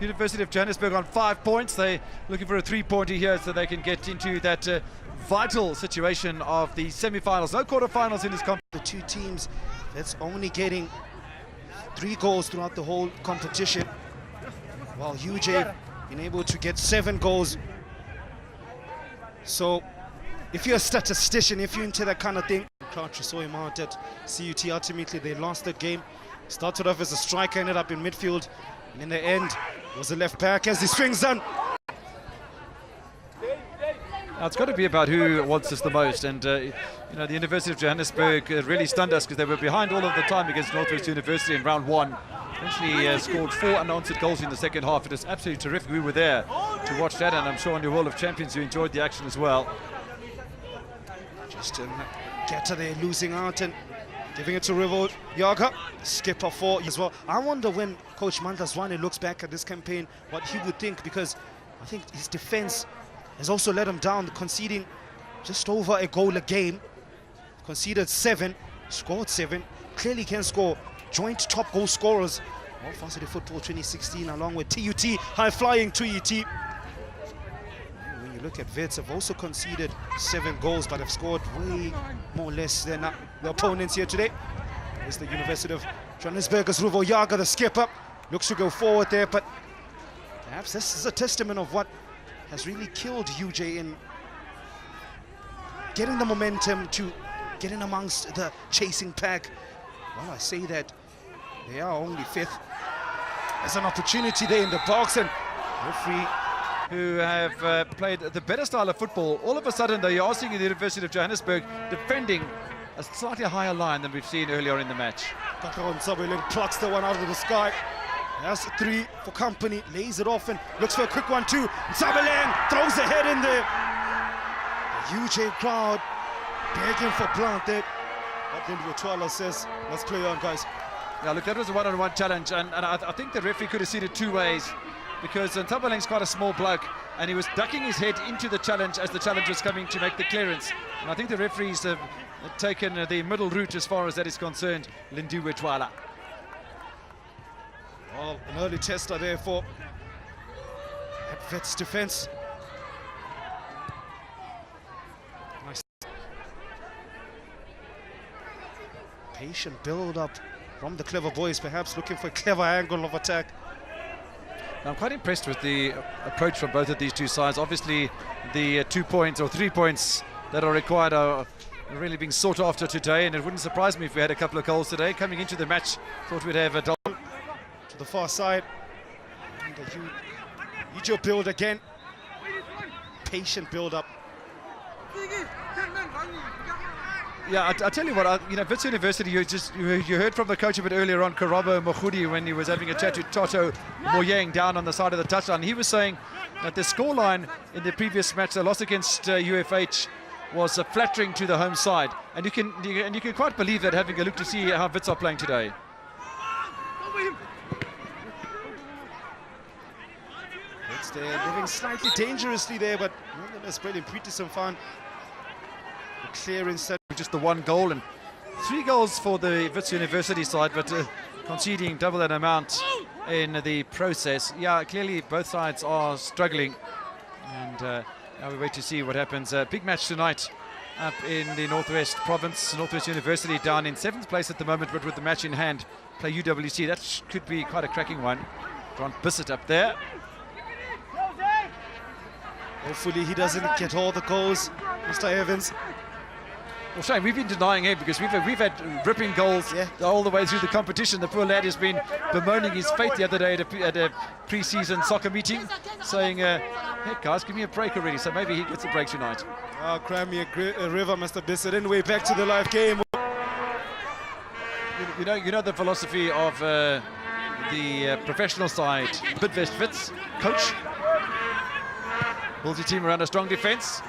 University of Johannesburg on 5 points. They're looking for a 3-pointer here so they can get into that vital situation of the semi-finals. No quarter-finals in this competition. The two teams that's only getting 3 goals throughout the whole competition, while UJ been able to get 7 goals. So if you're a statistician, if you're into that kind of thing, Rukato saw him out at CUT. Ultimately they lost that game. Started off as a striker, ended up in midfield, and in the end was a left back as he swings on. Now, it's got to be about who wants this the most, and you know, the University of Johannesburg really stunned us because they were behind all of the time against Northwest University in round 1. Eventually scored 4 unanswered goals in the second half. It was absolutely terrific. We were there to watch that, and I'm sure on your World of Champions you enjoyed the action as well. Just Getter there losing out and giving it to Rivo Yaga, skipper for as well. I wonder when Coach Mandlaswane looks back at this campaign what he would think, because I think his defense has also let him down, conceding just over a goal a game. Conceded 7, scored 7, clearly can score. Joint top goal scorers of Varsity Football 2016 along with TUT, high-flying TUT. When you look at Wits, have also conceded 7 goals but have scored way more less than the opponents here today. There's the University of Johannesburg's Ruvo Yaga, the skipper, looks to go forward there, but perhaps this is a testament of what has really killed UJ in getting the momentum to get in amongst the chasing pack. Well, I say that they are only 5th. There's an opportunity there in the box, and referee who have played the better style of football, all of a sudden they are seeing the University of Johannesburg defending a slightly higher line than we've seen earlier in the match. Kakao plucks the one out of the sky. That's 3 for company, lays it off and looks for a quick one too. Ntsabeleng throws the head in there. The UJ crowd begging for plant there. But then Wetwala says, let's play on, guys. Yeah, look, that was a one-on-one challenge, and I think the referee could have seen it 2 ways, because Ntsabeleng's quite a small bloke, and he was ducking his head into the challenge as the challenge was coming to make the clearance. And I think the referees have taken the middle route as far as that is concerned. Lindu Wetwala. Well, an early tester there for Wits defense. Nice. Patient build up from the clever boys, perhaps looking for a clever angle of attack. Now, I'm quite impressed with the approach from both of these two sides. Obviously, the 2 points or 3 points that are required are really being sought after today, and it wouldn't surprise me if we had a couple of goals today. Coming into the match, thought we'd have a double. To the far side, Ujo build again, patient build up. Yeah, I tell you what, you know, Wits University, you heard from the coach a bit earlier on, Karabo Mokhudi, when he was having a chat to Toto Moyeng down on the side of the touchline. He was saying that the scoreline in the previous match, the loss against UFH, was flattering to the home side, and you can quite believe that, having a look to see how Wits are playing today. They're living slightly dangerously there, but nonetheless brilliant. Peterson found the clearance. Just the 1 goal and 3 goals for the Wits University side, but conceding double that amount in the process. Yeah, clearly both sides are struggling, and now we wait to see what happens. Big match tonight up in the Northwest Province. Northwest University down in 7th place at the moment, but with the match in hand, play UWC. That could be quite a cracking one. Grant Bissett up there. Hopefully he doesn't get all the goals, Mr. Evans. Well, Shane, we've been denying him because we've had ripping goals all the way through the competition. The poor lad has been bemoaning his fate the other day at a pre-season soccer meeting, saying, hey guys, give me a break already. So maybe he gets a break tonight. Oh, cry me a river, Mr. Bissett. Anyway, back to the live game. You know the philosophy of the professional side, Bidvest Wits coach. Builds your team around a strong defence.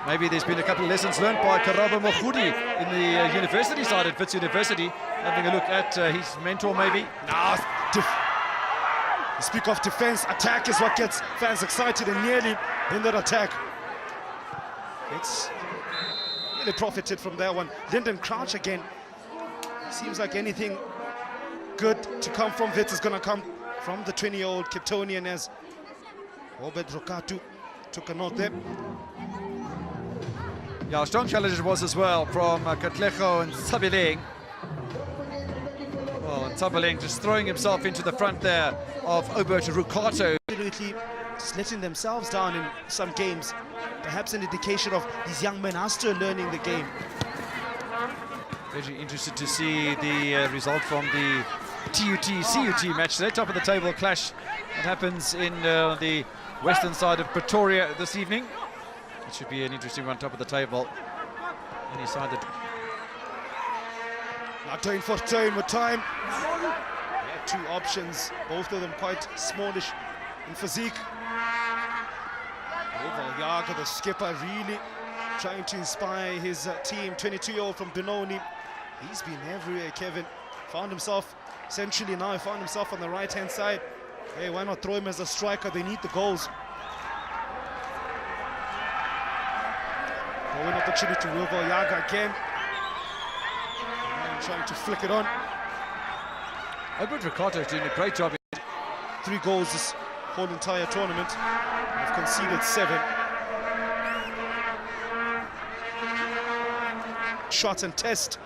Maybe there's been a couple of lessons learned by Karabo Mokhudi in the university side at Wits University. Having a look at his mentor, maybe. No, speak of defence, attack is what gets fans excited, and nearly in that attack. It's really profited from that one. Lyndon Crouch again. Seems like anything good to come from Wits is going to come from the 20-year-old Capetonian as Robert Rukato took a note there. Yeah, strong challenge it was as well from Katlego and Tsabileng. Well, Tsabileng just throwing himself into the front there of Obert Rukato. Absolutely just letting themselves down in some games. Perhaps an indication of these young men are still learning the game. Very interested to see the result from the TUT-CUT match. The top of the table clash that happens in the western side of Pretoria this evening. It should be an interesting one, top of the table. Any side that... Not doing for turn with time. Yeah, two options, both of them quite smallish in physique. Yaga, the skipper, really trying to inspire his team. 22-year-old from Benoni. He's been everywhere, Kevin. Found himself centrally now, found himself on the right-hand side. Hey, why not throw him as a striker? They need the goals. Oh, an opportunity to Wilbur Yaga again. And trying to flick it on. Obert Rukato is doing a great job. 3 goals this whole entire tournament. They've conceded 7. Shots and test.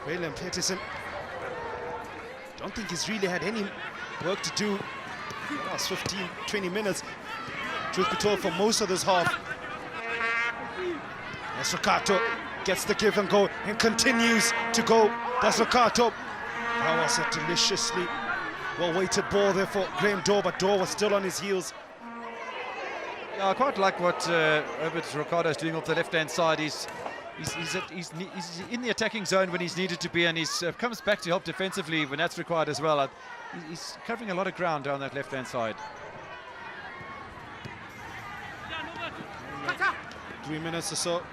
William Peterson. Don't think he's really had any work to do in the last 15-20 minutes. Truth be told, for most of this half. As Rukato gets the give and go and continues to go. That's Rukato. That was a deliciously well-weighted ball there for Graham Dorr, but Dorr was still on his heels. Yeah, I quite like what Obert Rukato is doing off the left-hand side. He's in the attacking zone when he's needed to be, and he comes back to help defensively when that's required as well. He's covering a lot of ground down that left-hand side. 3 minutes or so